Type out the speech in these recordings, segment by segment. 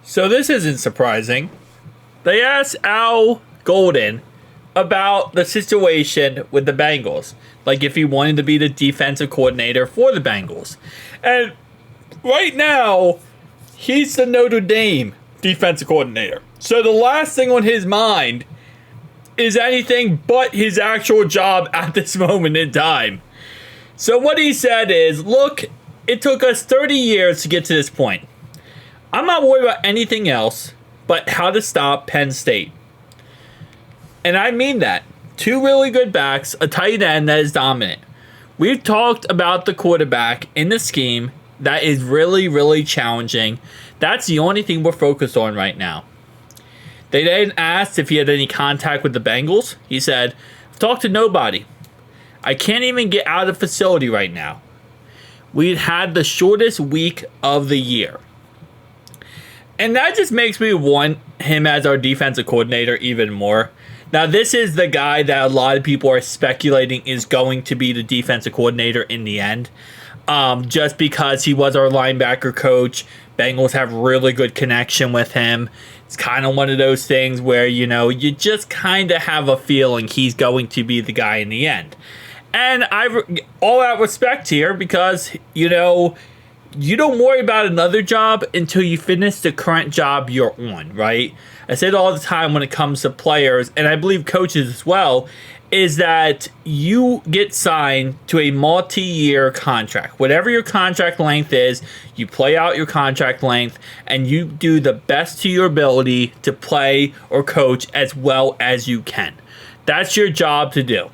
So this isn't surprising. They asked Al Golden about the situation with the Bengals. Like if he wanted to be the defensive coordinator for the Bengals. And right now, he's the Notre Dame defensive coordinator. So the last thing on his mind is anything but his actual job at this moment in time. So what he said is, look, it took us 30 years to get to this point. I'm not worried about anything else but how to stop Penn State. And I mean that. Two really good backs, a tight end that is dominant. We've talked about the quarterback in the scheme that is really, really challenging. That's the only thing we're focused on right now. They then asked if he had any contact with the Bengals. He said, I've talked to nobody. I can't even get out of the facility right now. We had the shortest week of the year. And that just makes me want him as our defensive coordinator even more. Now, this is the guy that a lot of people are speculating is going to be the defensive coordinator in the end. Just because he was our linebacker coach. Bengals have really good connection with him. It's kind of one of those things where, you know, you just kind of have a feeling he's going to be the guy in the end. And all out respect here because, you know, you don't worry about another job until you finish the current job you're on, right? I say it all the time when it comes to players, and I believe coaches as well, is that you get signed to a multi-year contract. Whatever your contract length is, you play out your contract length, and you do the best to your ability to play or coach as well as you can. That's your job to do.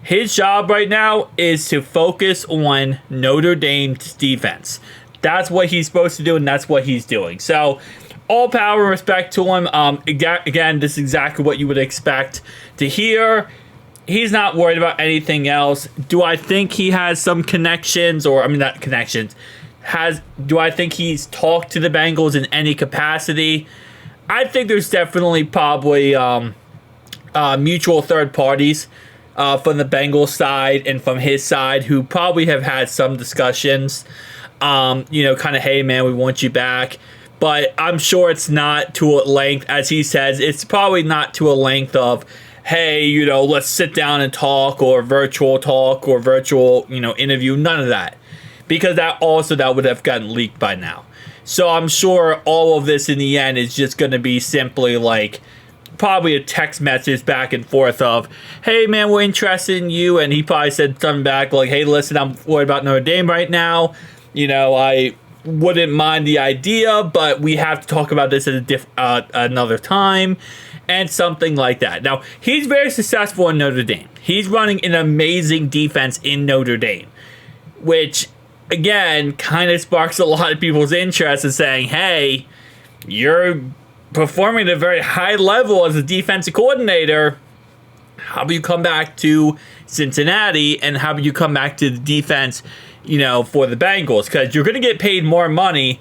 His job right now is to focus on Notre Dame's defense. That's what he's supposed to do, and that's what he's doing. So, all power and respect to him. Again, this is exactly what you would expect to hear. He's not worried about anything else. Do I think he has some connections, or, I mean, not connections. Do I think he's talked to the Bengals in any capacity? I think there's definitely probably mutual third parties from the Bengals side and from his side who probably have had some discussions. You know, kind of, hey, man, we want you back. But I'm sure it's not to a length, as he says, it's probably not to a length of, hey, you know, let's sit down and talk or virtual, you know, interview. None of that. Because that would have gotten leaked by now. So I'm sure all of this in the end is just going to be simply like probably a text message back and forth of, hey, man, we're interested in you. And he probably said something back like, hey, listen, I'm worried about Notre Dame right now. You know, I wouldn't mind the idea, but we have to talk about this at another time, and something like that. Now, he's very successful in Notre Dame. He's running an amazing defense in Notre Dame, which, again, kind of sparks a lot of people's interest in saying, hey, you're performing at a very high level as a defensive coordinator. How about you come back to Cincinnati, and how about you come back to the defense, you know, for the Bengals, because you're going to get paid more money.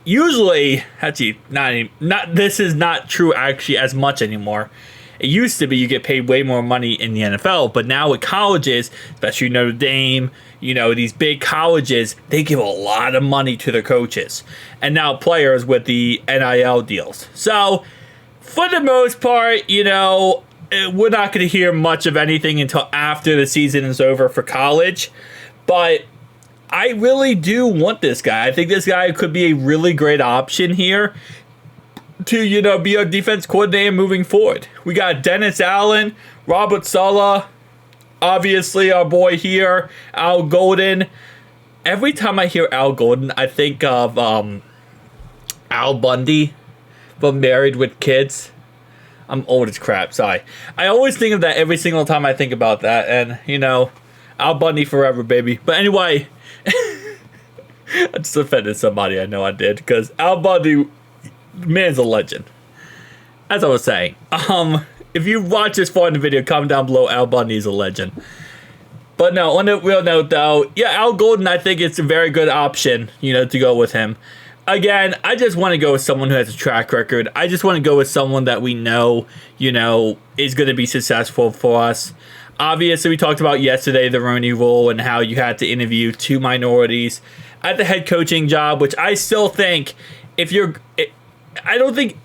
Usually, actually, not this is not true actually as much anymore. It used to be you get paid way more money in the NFL, but now with colleges, especially Notre Dame, you know, these big colleges, they give a lot of money to their coaches. And now players with the NIL deals. So, for the most part, you know, we're not going to hear much of anything until after the season is over for college. But I really do want this guy. I think this guy could be a really great option here to, you know, be our defense coordinator moving forward. We got Dennis Allen, Robert Saleh, obviously our boy here, Al Golden. Every time I hear Al Golden, I think of Al Bundy from Married with Kids. I'm old as crap, sorry. I always think of that every single time I think about that. And, you know, Al Bundy forever, baby. But anyway, I just offended somebody, I know I did. Because Al Bundy, man's a legend. As I was saying. If you watch this far in the video, comment down below. Al Bundy is a legend. But no, on a real note though, yeah, Al Golden, I think it's a very good option, you know, to go with him. Again, I just want to go with someone who has a track record. I just want to go with someone that we know, you know, is going to be successful for us. Obviously, we talked about yesterday the Rooney Rule and how you had to interview 2 minorities at the head coaching job, which I still think, if you're, I don't think.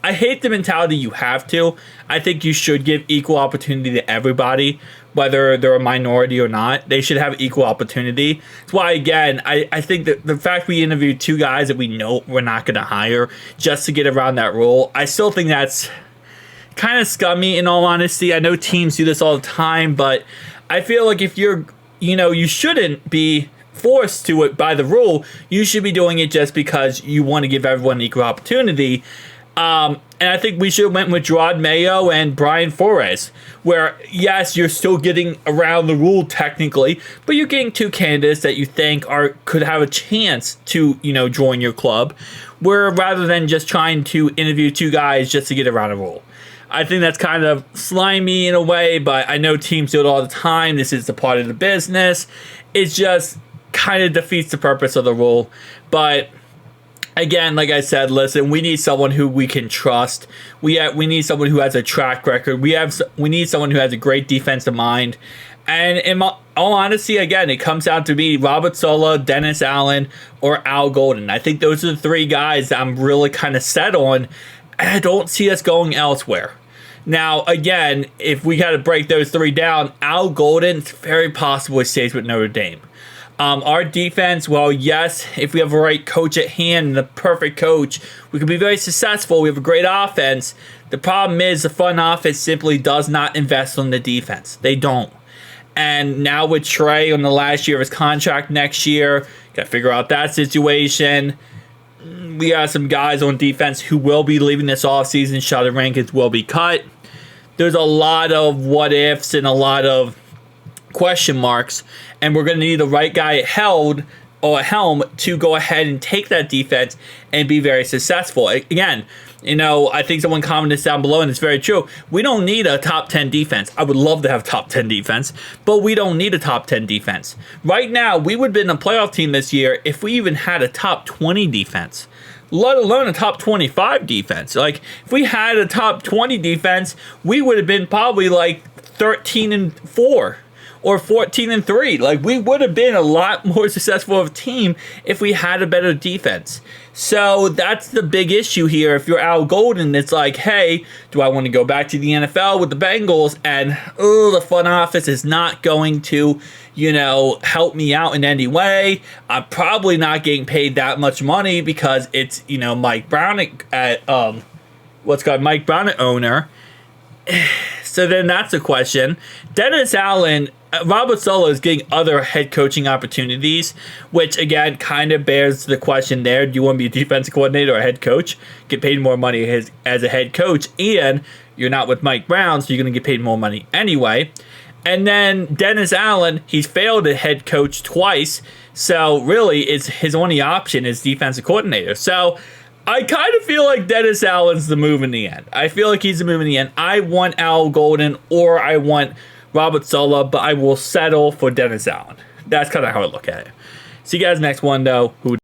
I hate the mentality you have to. I think you should give equal opportunity to everybody, whether they're a minority or not. They should have equal opportunity. That's why, again, I think that the fact we interviewed 2 guys that we know we're not going to hire just to get around that rule, I still think that's kind of scummy, in all honesty. I know teams do this all the time, but I feel like if you're, you shouldn't be forced to it by the rule. You should be doing it just because you want to give everyone equal opportunity. And I think we should have went with Gerard Mayo and Brian Flores, where, yes, you're still getting around the rule technically, but you're getting 2 candidates that you think could have a chance to, join your club, where rather than just trying to interview 2 guys just to get around a rule. I think that's kind of slimy in a way, but I know teams do it all the time. This is the part of the business. It just kind of defeats the purpose of the rule. But again, like I said, listen, we need someone who we can trust. We need someone who has a track record. We need someone who has a great defensive mind. And in all honesty, again, it comes down to me, Robert Saleh, Dennis Allen, or Al Golden. I think those are the 3 guys that I'm really kind of set on, and I don't see us going elsewhere. Now, again, if we got to break those 3 down, Al Golden, it's very possible he stays with Notre Dame. Our defense, well, yes, if we have a right coach at hand, the perfect coach, we can be very successful. We have a great offense. The problem is the front office simply does not invest in the defense. They don't. And now with Trey on the last year of his contract next year, got to figure out that situation. We got some guys on defense who will be leaving this offseason. Sheldon Rankins will be cut. There's a lot of what ifs and a lot of question marks, and we're going to need the right guy at helm to go ahead and take that defense and be very successful. Again, I think someone commented this down below, and it's very true. We don't need a top 10 defense. I would love to have top 10 defense, but we don't need a top 10 defense. Right now, we would have been a playoff team this year if we even had a top 20 defense, let alone a top 25 defense. Like, if we had a top 20 defense, we would have been probably like 13-4. Or 14-3. Like, we would have been a lot more successful of a team if we had a better defense. So that's the big issue here. If you're Al Golden, it's like, hey, do I want to go back to the NFL with the Bengals? And the front office is not going to, help me out in any way. I'm probably not getting paid that much money because it's, Mike Brown at Mike Brown at owner. So then that's a question. Dennis Allen, Robert Saleh is getting other head coaching opportunities, which again kind of bears the question there. Do you want to be a defensive coordinator or a head coach? Get paid more money as a head coach, and you're not with Mike Brown, so you're going to get paid more money anyway. And then Dennis Allen, he's failed at head coach twice, so really it's his only option is defensive coordinator. So I kind of feel like Dennis Allen's the move in the end. I feel like he's the move in the end. I want Al Golden or I want Robert Saleh, but I will settle for Dennis Allen. That's kind of how I look at it. See you guys next one, though.